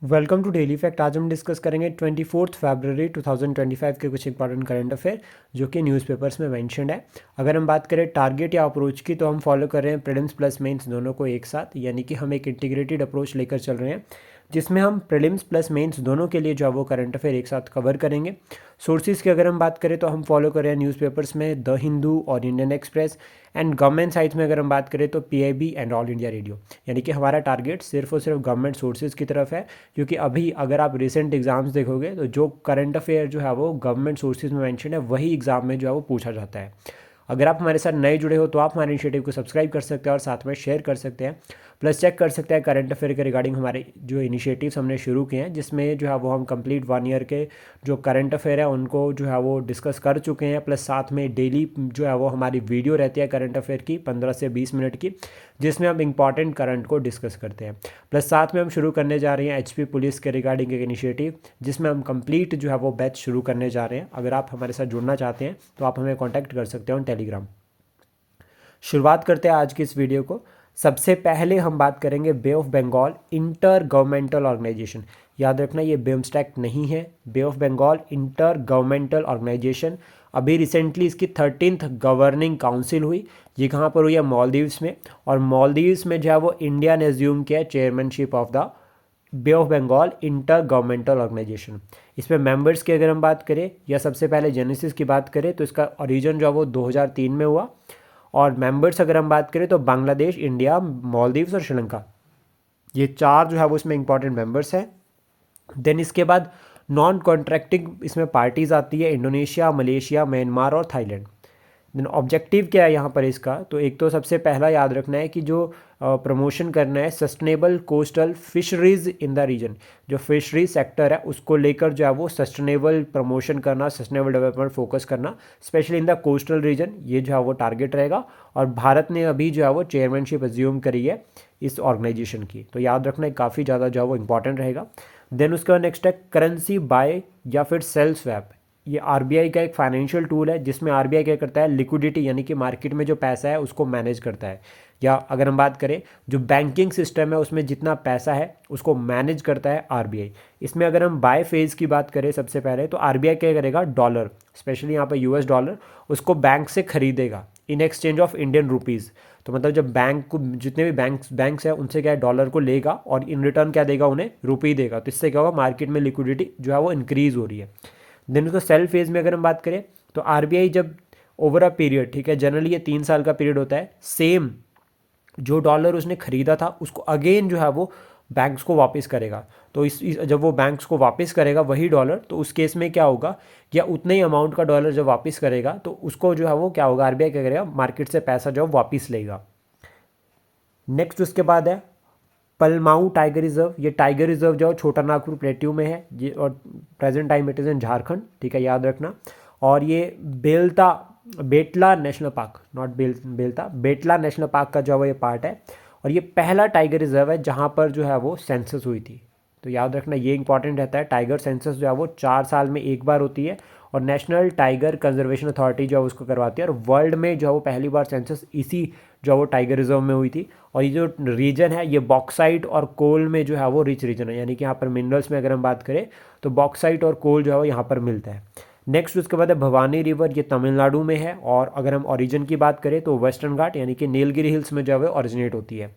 Welcome to daily fact. आज हम discuss करेंगे 24 फरवरी 2025 के कुछ इंपॉर्टेंट करंट अफेयर जो कि न्यूज़पेपर्स में मेंशन्ड है। अगर हम बात करें टारगेट या अप्रोच की, तो हम फॉलो कर रहे हैं प्रीलिम्स प्लस मेंस दोनों को एक साथ, यानी कि हम एक इंटीग्रेटेड अप्रोच लेकर चल रहे हैं जिसमें हम प्रीलिम्स प्लस मेंस दोनों के लिए जो है वो करंट अफेयर एक साथ कवर करेंगे। सोर्सेज की अगर हम बात करें तो हम फॉलो कर रहे हैं न्यूज़पेपर्स में द हिंदू और Indian express, and government sites में अगर हम बात करें तो PIB and all India radio. यानी कि हमारा टारगेट सिर्फ और सिर्फ गवर्नमेंट सोर्सेज की तरफ है, क्योंकि अभी अगर आप रिसेंट एग्जाम्स देखोगे तो जो करंट अफेयर जो है वो गवर्नमेंट सोर्सेज में मेंशन है वही एग्जाम में जो है वो पूछा जाता है। अगर आप हमारे साथ नए जुड़े हो तो आप हमारे इनिशिएटिव को सब्सक्राइब कर सकते हैं और साथ में शेयर कर सकते हैं, प्लस चेक कर सकते हैं करंट अफेयर के रिगार्डिंग हमारे जो इनिशिएटिव्स हमने शुरू किए हैं, जिसमें जो है वो हम कंप्लीट 1 ईयर के जो करंट अफेयर है उनको जो है वो डिस्कस कर चुके हैं। प्लस साथ में डेली जो है वो हमारी वीडियो रहती है करंट अफेयर की 15 से 20 मिनट की, जिसमें हम इंपॉर्टेंट करंट को डिस्कस करते हैं। प्लस साथ में हम शुरू करने जा रहे हैं एचपी पुलिस के रिगार्डिंग एक इनिशिएटिव, जिसमें हम कंप्लीट जो है वो बैच शुरू करने जा रहे हैं। अगर आप हमारे साथ जुड़ना चाहते हैं तो आप हमें कॉन्टैक्ट कर सकते हो टेलीग्राम। शुरुआत करते हैं आज की इस वीडियो को। सबसे पहले हम बात करेंगे bay of Bengal inter governmental organisation. याद रखना ये बिम्स्टेक नहीं है, bay of Bengal inter governmental organisation. अभी रिसेंटली इसकी 13th गवर्निंग काउंसिल हुई। ये कहाँ पर हुई है? मालदीव्स में। और मालदीव्स में जो है वो इंडिया ने एज्यूम किया chairmanship of the bay of Bengal inter governmental organisation. इसमें मेंबर्स की अगर हम बात करें या सबसे पहले जेनेसिस की बात करें तो इसका ओरिजिन जो है वो 2003 में हुआ। और मेंबर्स अगर हम बात करें तो बांग्लादेश, इंडिया, मालदीव्स और श्रीलंका, ये चार जो है वो इसमें इंपॉर्टेंट मेंबर्स हैं। देन इसके बाद नॉन कॉन्ट्रैक्टिंग इसमें पार्टीज आती है इंडोनेशिया, मलेशिया, म्यांमार और थाईलैंड। देन ऑब्जेक्टिव क्या है यहाँ पर इसका? तो एक तो सबसे पहला याद रखना है कि जो प्रमोशन करना है sustainable coastal fisheries in the region. जो फिशरी सेक्टर है उसको लेकर जो है वो सस्टेनेबल प्रमोशन करना, सस्टेनेबल डेवलपमेंट फोकस करना, specially in the coastal region, ये जो है वो टारगेट रहेगा। और भारत ने अभी जो है वो चेयरमैनशिप अज्यूम करी है इस ऑर्गेनाइजेशन की, तो याद रखना है काफ़ी ज़्यादा जो है वो इंपॉर्टेंट रहेगा। देन उसका नेक्स्ट है करेंसी बाय या फिर सेल स्वैप। ये आरबीआई का एक फाइनेंशियल टूल है जिसमें आरबीआई क्या करता है? लिक्विडिटी यानी कि मार्केट में जो पैसा है उसको मैनेज करता है। या अगर हम बात करें जो बैंकिंग सिस्टम है उसमें जितना पैसा है उसको मैनेज करता है आरबीआई। इसमें अगर हम बाय फेज की बात करें सबसे पहले तो आरबीआई क्या करेगा? डॉलर, स्पेशली यहाँ पर यूएस डॉलर, उसको बैंक से खरीदेगा in exchange of Indian rupees. तो मतलब जब बैंक को जितने भी बैंक्स हैं उनसे क्या है? डॉलर को लेगा और इन रिटर्न क्या देगा? उन्हें रुपये देगा। तो इससे क्या होगा? मार्केट में लिक्विडिटी जो है वो इंक्रीज़ हो रही है। देन उसको सेल फेज में अगर हम बात करें तो आरबीआई जब ओवर अ पीरियड, ठीक है, जनरली ये 3 साल का पीरियड होता है, सेम जो डॉलर उसने खरीदा था उसको अगेन जो है वो बैंक्स को वापस करेगा। तो जब वो बैंक्स को वापस करेगा वही डॉलर, तो उस केस में क्या होगा? या उतने ही अमाउंट का डॉलर जब वापस करेगा तो उसको जो है वो क्या होगा? आरबीआई क्या करेगा? मार्केट से पैसा जो वापस लेगा। नेक्स्ट उसके बाद है पलमाऊ टाइगर रिजर्व। ये टाइगर रिजर्व जो छोटा नागपुर प्लेट्यू में है ये, और present time it is in Jharkhand, ठीक है, याद रखना। और ये Betla national park, not Belthara, Betla national park का जो है वो ये पार्ट है। और ये पहला टाइगर रिजर्व है जहाँ पर जो है वो सेंसस हुई थी। तो याद रखना ये इंपॉर्टेंट रहता है। टाइगर सेंसस जो है वो 4 साल में एक बार होती है और नेशनल टाइगर कंजर्वेशन अथॉरिटी जो है उसको करवाती है। और वर्ल्ड में जो है वो पहली बार सेंसस इसी जो है वो टाइगर रिजर्व में हुई थी। और ये जो रीजन है ये बॉक्साइट और कोल में जो है वो रिच रीजन है, यानी कि यहाँ पर मिनरल्स में अगर हम बात करें तो बॉक्साइट और कोल जो है वो यहाँ पर मिलता है। नेक्स्ट उसके बाद है भवानी रिवर, ये तमिलनाडु में है। और अगर हम ओरिजिन की बात करें तो वेस्टर्न घाट यानी कि नीलगिरी हिल्स में जो है ओरिजिनेट होती है।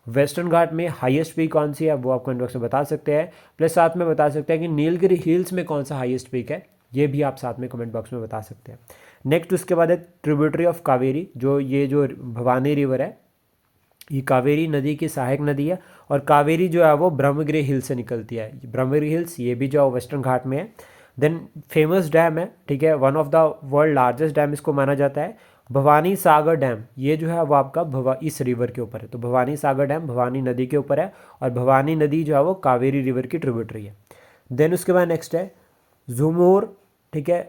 वेस्टर्न घाट में हाईएस्ट पीक कौन सी है वो आप कमेंट बॉक्स में बता सकते हैं। प्लस साथ में बता सकते हैं कि नीलगिरी हिल्स में कौन सा हाईएस्ट पीक है, ये भी आप साथ में कमेंट बॉक्स में बता सकते हैं। नेक्स्ट उसके बाद है ट्रिब्यूटरी ऑफ कावेरी। ये जो भवानी रिवर है ये कावेरी नदी की सहायक नदी है। और कावेरी जो है वो ब्रह्मगिरी हिल से निकलती है। ब्रह्मगिरी हिल्स ये भी जो है वेस्टर्न घाट में है। देन फेमस डैम है, ठीक है, one of the world largest dam इसको माना जाता है, भवानी सागर डैम। ये जो है वो आपका इस रिवर के ऊपर है। तो भवानी सागर डैम भवानी नदी के ऊपर है और भवानी नदी जो है वो कावेरी रिवर की ट्रिब्यूटरी है। देन उसके बाद नेक्स्ट है झुमोर, ठीक है,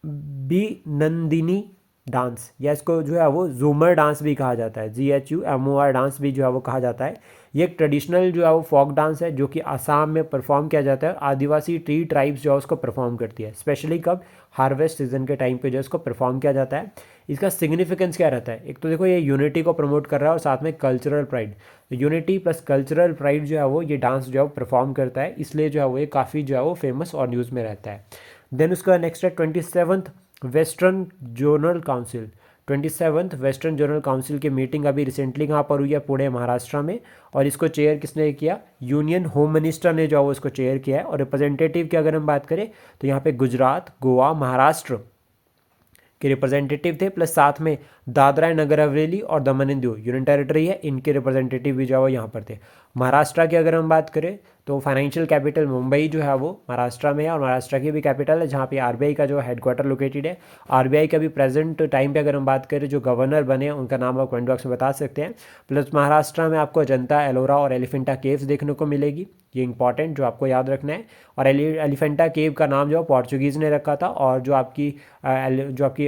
बी नंदिनी डांस, या इसको जो है वो झूमर डांस भी कहा जाता है, ZHUMOR डांस भी जो है वो कहा जाता है। ये एक ट्रेडिशनल जो है वो फोक डांस है जो कि आसाम में परफॉर्म किया जाता है। आदिवासी ट्री ट्राइब्स जो है उसको परफॉर्म करती है, स्पेशली कब, हार्वेस्ट सीजन के टाइम पे जो है इसको परफॉर्म किया जाता है। इसका सिग्निफिकेंस क्या रहता है, एक तो देखो ये यूनिटी को प्रमोट कर रहा है और साथ में cultural pride, unity plus cultural pride जो है वो ये डांस जो है वो परफॉर्म करता है, इसलिए जो है वो ये काफ़ी जो है वो फेमस और न्यूज़ में रहता है। देन उसका नेक्स्ट है 27th western zonal council. 27th western zonal council की मीटिंग अभी रिसेंटली कहाँ पर हुई है, पुणे महाराष्ट्र में, और इसको चेयर किसने किया, यूनियन होम मिनिस्टर ने जो है वो इसको चेयर किया है। और रिप्रेजेंटेटिव की अगर हम बात करें तो यहाँ पे गुजरात, गोवा, महाराष्ट्र के रिप्रेजेंटेटिव थे, प्लस साथ में दादरा एंड नगर हवेली और दमन एंड दीव यूनियन टेरिटरी है, इनके रिप्रेजेंटेटिव भी जो है वो यहाँ पर थे। महाराष्ट्र की अगर हम बात करें तो फाइनेंशियल कैपिटल मुंबई जो है वो महाराष्ट्र में है, और महाराष्ट्र की भी कैपिटल है जहाँ पे आरबीआई का जो हेडक्वार्टर लोकेटेड है। आरबीआई का भी प्रेजेंट टाइम पे अगर हम बात करें जो गवर्नर बने हैं उनका नाम आप कमेंट बॉक्स में बता सकते हैं। प्लस महाराष्ट्र में आपको अजंता, एलोरा और एलिफेंटा केव्स देखने को मिलेगी, ये इंपॉर्टेंट जो आपको याद रखना है। और एलिफेंटा केव का नाम जो पोर्चुगीज़ ने रखा था, और जो आपकी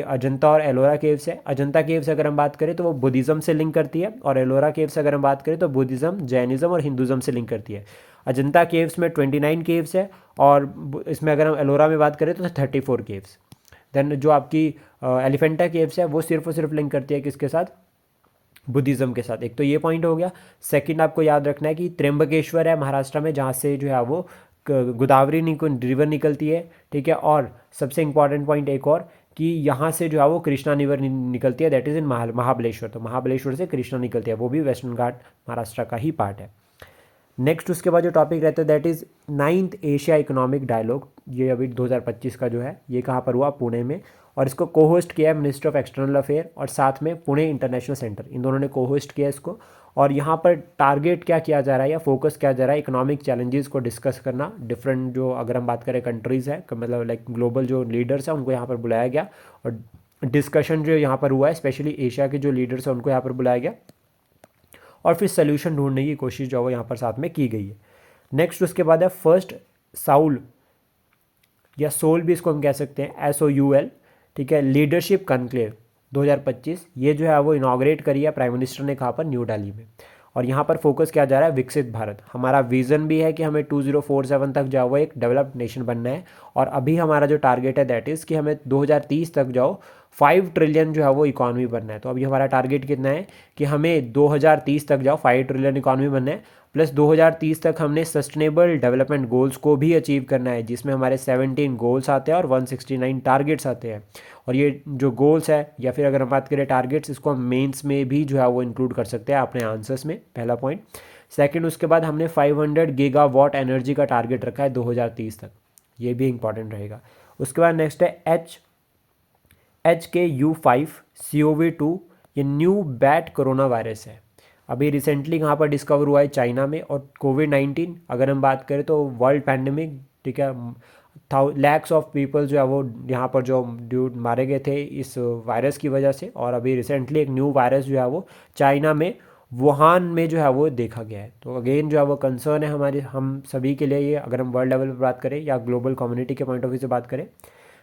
अजंता और एलोरा केव्स है, अजंता केव्स अगर हम बात करें तो वो बुद्धिज़्म से लिंक करती है, और एलोरा केव्स अगर हम बात करें तो बुद्धिज़्म, जैनिज़्म और हिंदुज़्म से लिंक करती है। अजंता केव्स में 29 केव्स है, और इसमें अगर हम एलोरा में बात करें तो 34 केव्स। देन जो आपकी एलिफेंटा केव्स है वो सिर्फ और सिर्फ लिंक करती है किसके साथ, बुद्धिज़्म के साथ। एक तो ये पॉइंट हो गया। सेकंड आपको याद रखना है कि त्र्यंबकेश्वर है महाराष्ट्र में, जहाँ से जो है वो गोदावरी रिवर निकलती है, ठीक है। और सबसे इंपॉर्टेंट पॉइंट एक और, कि यहाँ से जो है वो कृष्णा रिवर निकलती है, दैट इज़ इन महाबलेश्वर। तो महाबलेश्वर से कृष्णा निकलती है, वो भी वेस्टर्न घाट महाराष्ट्र का ही पार्ट है। नेक्स्ट उसके बाद जो टॉपिक रहता है that is 9th Asia economic dialogue. ये अभी 2025 का जो है ये कहाँ पर हुआ, पुणे में, और इसको को होस्ट किया है मिनिस्टर ऑफ एक्सटर्नल अफेयर और साथ में पुणे इंटरनेशनल सेंटर, इन दोनों ने को होस्ट किया इसको। और यहाँ पर टारगेट क्या किया जा रहा है या फोकस क्या जा रहा है, इकोनॉमिक चैलेंजेस को डिस्कस करना। डिफरेंट जो अगर हम बात करें कंट्रीज़ है, मतलब लाइक ग्लोबल जो लीडर्स हैं उनको यहाँ पर बुलाया गया, और डिस्कशन जो यहाँ पर हुआ है स्पेशली एशिया के जो लीडर्स हैं उनको यहाँ पर बुलाया गया, और फिर सोल्यूशन ढूंढने की कोशिश जो है यहाँ पर साथ में की गई है। नेक्स्ट उसके बाद है फर्स्ट साउल या सोल भी इसको हम कह सकते हैं, SOUL, ठीक है, लीडरशिप कॉन्क्लेव 2025। ये जो है वो इनाग्रेट करी है प्राइम मिनिस्टर ने कहा पर, न्यू दिल्ली में। और यहाँ पर फोकस किया जा रहा है विकसित भारत। हमारा विजन भी है कि हमें 2047 तक जाओ वो एक डेवलप्ड नेशन बनना है, और अभी हमारा जो टारगेट है दैट इज़ कि हमें 2030 तक जाओ 5 ट्रिलियन जो है वो इकॉनमी बनना है। तो अभी हमारा टारगेट कितना है कि हमें 2030 तक जाओ 5 ट्रिलियन इकॉनमी बनना है, प्लस 2030 तक हमने सस्टेनेबल डेवलपमेंट गोल्स को भी अचीव करना है, जिसमें हमारे 17 गोल्स आते हैं और 169 टारगेट्स आते हैं। और ये जो गोल्स है या फिर अगर हम बात करें टारगेट्स, इसको हम मेंस में भी जो है वो इंक्लूड कर सकते हैं अपने आंसर्स में, पहला पॉइंट। सेकंड उसके बाद हमने 500 गीगावाट एनर्जी का टारगेट रखा है 2030 तक, ये भी इंपॉर्टेंट रहेगा। उसके बाद नेक्स्ट है HKU5-CoV2, ये न्यू बैट कोरोना वायरस है, अभी रिसेंटली कहाँ पर डिस्कवर हुआ है, चाइना में। और कोविड-19 अगर हम बात करें तो वर्ल्ड पैंडमिक, ठीक है, लैक्स ऑफ पीपल जो है वो यहाँ पर जो ड्यूड मारे गए थे इस वायरस की वजह से। और अभी रिसेंटली एक न्यू वायरस जो है वो चाइना में वुहान में जो है वो देखा गया है। तो अगेन जो है वो कंसर्न है हमारे, हम सभी के लिए ये, अगर हम वर्ल्ड लेवल पर बात करें या ग्लोबल कम्युनिटी के पॉइंट ऑफ व्यू से बात करें।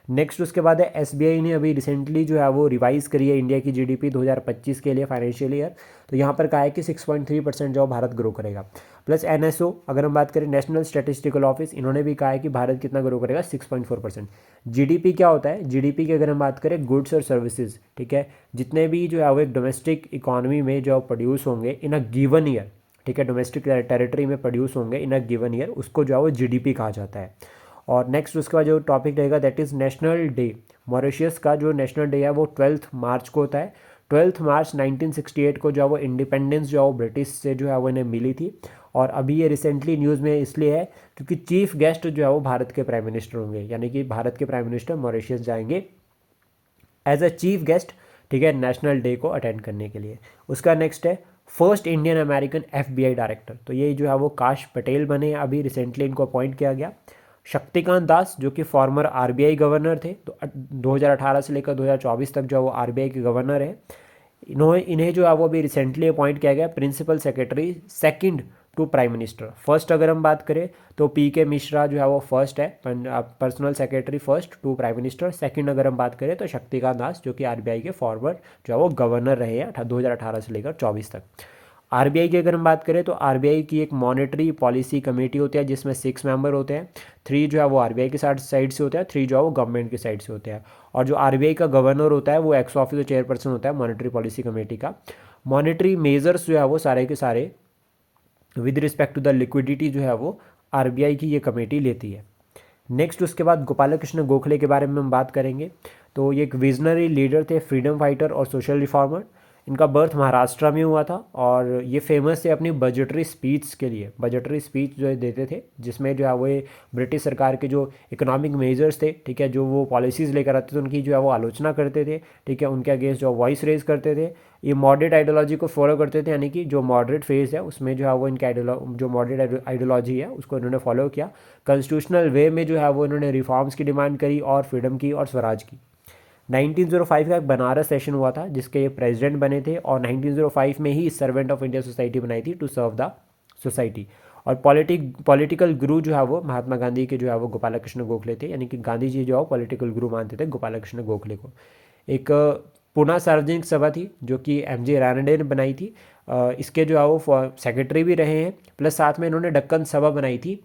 नेक्स्ट उसके बाद है SBI ने अभी रिसेंटली जो है वो रिवाइज़ करी है इंडिया की GDP 2025 के लिए फाइनेंशियल ईयर। तो यहाँ पर कहा है कि 6.3% जो भारत ग्रो करेगा। प्लस NSO अगर हम बात करें, नेशनल स्टैटिस्टिकल ऑफिस, इन्होंने भी कहा है कि भारत कितना ग्रो करेगा, 6.4%। GDP क्या होता है, GDP की अगर हम बात करें गुड्स और सर्विसेज, ठीक है, जितने भी जो है वो एक डोमेस्टिक इकॉनमी में जो प्रोड्यूस होंगे इन अ गिवन ईयर, ठीक है, डोमेस्टिक टेरिटरी में प्रोड्यूस होंगे इन अ गिवन ईयर, उसको जो है वो GDP कहा जाता है। और नेक्स्ट उसके बाद जो टॉपिक रहेगा that is national day. Mauritius का जो नेशनल डे है वो 12 मार्च को होता है। 12 मार्च 1968 को जो है वो इंडिपेंडेंस जो है वो ब्रिटिश से जो है वो इन्हें मिली थी। और अभी ये रिसेंटली न्यूज़ में इसलिए है क्योंकि चीफ गेस्ट जो है वो भारत के प्राइम मिनिस्टर होंगे, यानी कि भारत के प्राइम मिनिस्टर मॉरिशस जाएंगे एज अ चीफ गेस्ट, ठीक है, नेशनल डे को अटेंड करने के लिए। उसका नेक्स्ट है first Indian American FBI director. तो ये जो है वो काश पटेल बने, अभी रिसेंटली इनको अपॉइंट किया गया। शक्तिकांत दास जो कि फॉर्मर RBI गवर्नर थे, तो 2018 से लेकर 2024 तक जो है वो RBI के गवर्नर है। इन्हें जो है वो अभी रिसेंटली अपॉइंट किया गया principal secretary second to prime minister. First अगर हम बात करें तो पी के मिश्रा जो है वो फर्स्ट है, personal secretary first to prime minister. Second अगर हम बात करें तो शक्तिकांत दास जो कि आरबीआई के फॉरवर्ड जो है वो गवर्नर रहे हैं 2018 से लेकर 24 तक। आरबीआई की अगर हम बात करें तो आरबीआई की एक मॉनेटरी पॉलिसी कमेटी होती है जिसमें 6 मेंबर होते हैं। 3 जो है वो आरबीआई की साइड से होते हैं, 3 जो है वो गवर्नमेंट की साइड से होते हैं। और जो आरबीआई का गवर्नर होता है वो एक्स ऑफिस चेयरपर्सन होता है मॉनेटरी पॉलिसी कमेटी का। मॉनेटरी मेजर्स जो है वो सारे के सारे with respect to the liquidity जो है वो आरबीआई की ये कमेटी लेती है। नेक्स्ट उसके बाद गोपाल कृष्ण गोखले के बारे में हम बात करेंगे। तो ये एक विजनरी लीडर थे, फ्रीडम फाइटर और सोशल रिफॉर्मर। इनका बर्थ महाराष्ट्र में हुआ था और ये फेमस थे अपनी बजटरी स्पीच के लिए। बजटरी स्पीच जो है देते थे जिसमें जो है वो ब्रिटिश सरकार के जो इकोनॉमिक मेजर्स थे, ठीक है, जो वो पॉलिसीज़ लेकर आते थे उनकी जो है वो आलोचना करते थे, ठीक है, उनके अगेंस्ट जो वॉइस रेज करते थे। ये मॉडरेट आइडियोलॉजी को फॉलो करते थे, यानी कि जो मॉडरेट फेज है उसमें जो है वो इनकी जो मॉडरेट आइडियोलॉजी है उसको इन्होंने फॉलो किया। कॉन्स्टिट्यूशनल वे में जो है वो इन्होंने रिफॉर्म्स की डिमांड करी और फ्रीडम की और स्वराज की। 1905 का एक बनारस सेशन हुआ था जिसके ये प्रेसिडेंट बने थे और 1905 में ही सर्वेंट ऑफ इंडिया सोसाइटी बनाई थी टू सर्व द सोसाइटी। और पॉलिटिकल गुरु जो है वो महात्मा गांधी के जो है वो गोपाल कृष्ण गोखले थे, यानी कि गांधी जी जो है पॉलिटिकल गुरु मानते थे गोपाल कृष्ण गोखले को। एक पुणे सार्वजनिक सभा थी जो कि एमजे रानडे ने बनाई थी। इसके जो है वो सेक्रेटरी भी रहे हैं, प्लस साथ में इन्होंने दक्कन सभा बनाई थी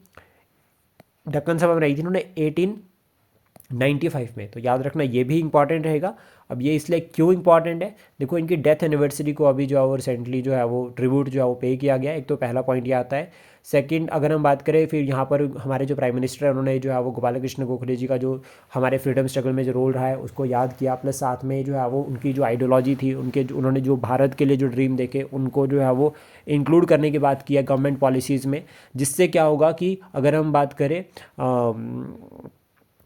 इन्होंने 1895 में। तो याद रखना ये भी इंपॉर्टेंट रहेगा। अब ये इसलिए क्यों इंपॉर्टेंट है, देखो इनकी डेथ एनिवर्सरी को अभी जो है वो रिसेंटली जो है वो ट्रिब्यूट जो है वो पे किया गया। एक तो पहला पॉइंट ये आता है। सेकंड अगर हम बात करें फिर यहाँ पर हमारे जो प्राइम मिनिस्टर है उन्होंने जो है वो गोपाल कृष्ण गोखले जी का जो हमारे फ्रीडम स्ट्रगल में जो रोल रहा है उसको याद किया, प्लस साथ में जो है वो उनकी जो आइडियोलॉजी थी, उन्होंने जो भारत के लिए जो ड्रीम देखे उनको जो है वो इंक्लूड करने की बात किया गवर्नमेंट पॉलिसीज़ में। जिससे क्या होगा कि अगर हम बात करें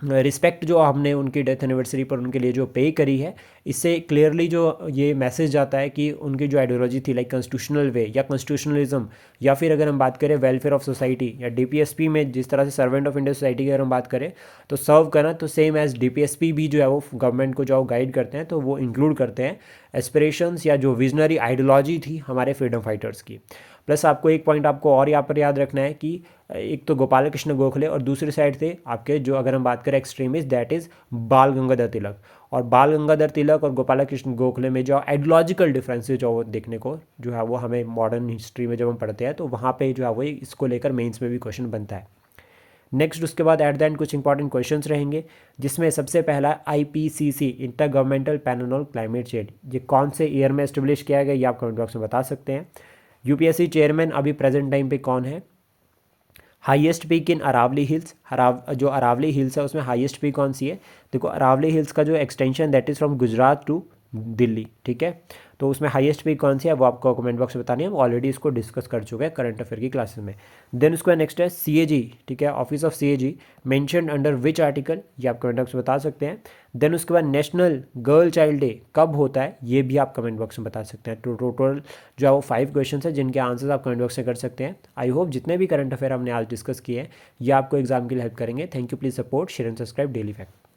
रिस्पेक्ट जो हमने उनकी डेथ एनिवर्सरी पर उनके लिए जो पे करी है, इससे क्लियरली जो ये मैसेज जाता है कि उनकी जो आइडियोलॉजी थी लाइक कॉन्स्टिट्यूशनल वे या कॉन्स्टिट्यूशनलिज्म, या फिर अगर हम बात करें वेलफेयर ऑफ सोसाइटी या डीपीएसपी में जिस तरह से सर्वेंट ऑफ इंडिया सोसाइटी की अगर हम बात करें तो सर्व करना, तो सेम एज डीपीएसपी भी जो है वो गवर्नमेंट को जो गाइड करते हैं तो वो इंक्लूड करते हैं एस्पिरेशंस या जो विजनरी आइडियोलॉजी थी हमारे फ्रीडम फाइटर्स की। प्लस आपको एक पॉइंट आपको और यहाँ पर याद रखना है कि एक तो गोपाल कृष्ण गोखले और दूसरी साइड थे आपके जो अगर हम बात करें एक्सट्रीमिस्ट दैट इज़ बाल गंगाधर तिलक। और बाल गंगाधर तिलक और गोपाल कृष्ण गोखले में जो आइडियोलॉजिकल डिफरेंसेस जो वो देखने को जो है वो हमें मॉडर्न हिस्ट्री में जब हम पढ़ते हैं तो वहाँ पे जो है वो इसको लेकर मेंस में भी क्वेश्चन बनता है। नेक्स्ट उसके बाद एट द एंड कुछ इंपॉर्टेंट क्वेश्चंस रहेंगे जिसमें सबसे पहला IPCC inter governmental panel on climate change, ये कौन से ईयर में एस्टेब्लिश किया गया ये आप कमेंट बॉक्स में बता सकते हैं। यूपीएससी चेयरमैन अभी प्रेजेंट टाइम पे कौन है। Highest peak in Aravalli hills, जो अरावली हिल्स है उसमें हाईएस्ट पीक कौन सी है। देखो अरावली हिल्स का जो extension that is from Gujarat to Delhi, ठीक है, तो उसमें हाईएस्ट पीक कौन सी है वो आपको कमेंट बॉक्स में बतानी है। हम ऑलरेडी इसको डिस्कस कर चुके हैं करंट अफेयर की क्लासेस में। देन उसका नेक्स्ट है CAG, ठीक है, office of CAG mentioned under which article, ये आप कमेंट बॉक्स में बता सकते हैं। देन उसके बाद नेशनल गर्ल चाइल्ड डे कब होता है ये भी आप कमेंट बॉक्स में बता सकते हैं। तो टोटल जो है वो 5 क्वेश्चन है जिनके आंसर्स आप कमेंट बॉक्स में कर सकते हैं। आई होप जितने भी करंट अफेयर हमने आज डिस्कस किए हैं ये आपको एग्जाम के लिए हेल्प करेंगे। Thank you, please support share and subscribe daily fact.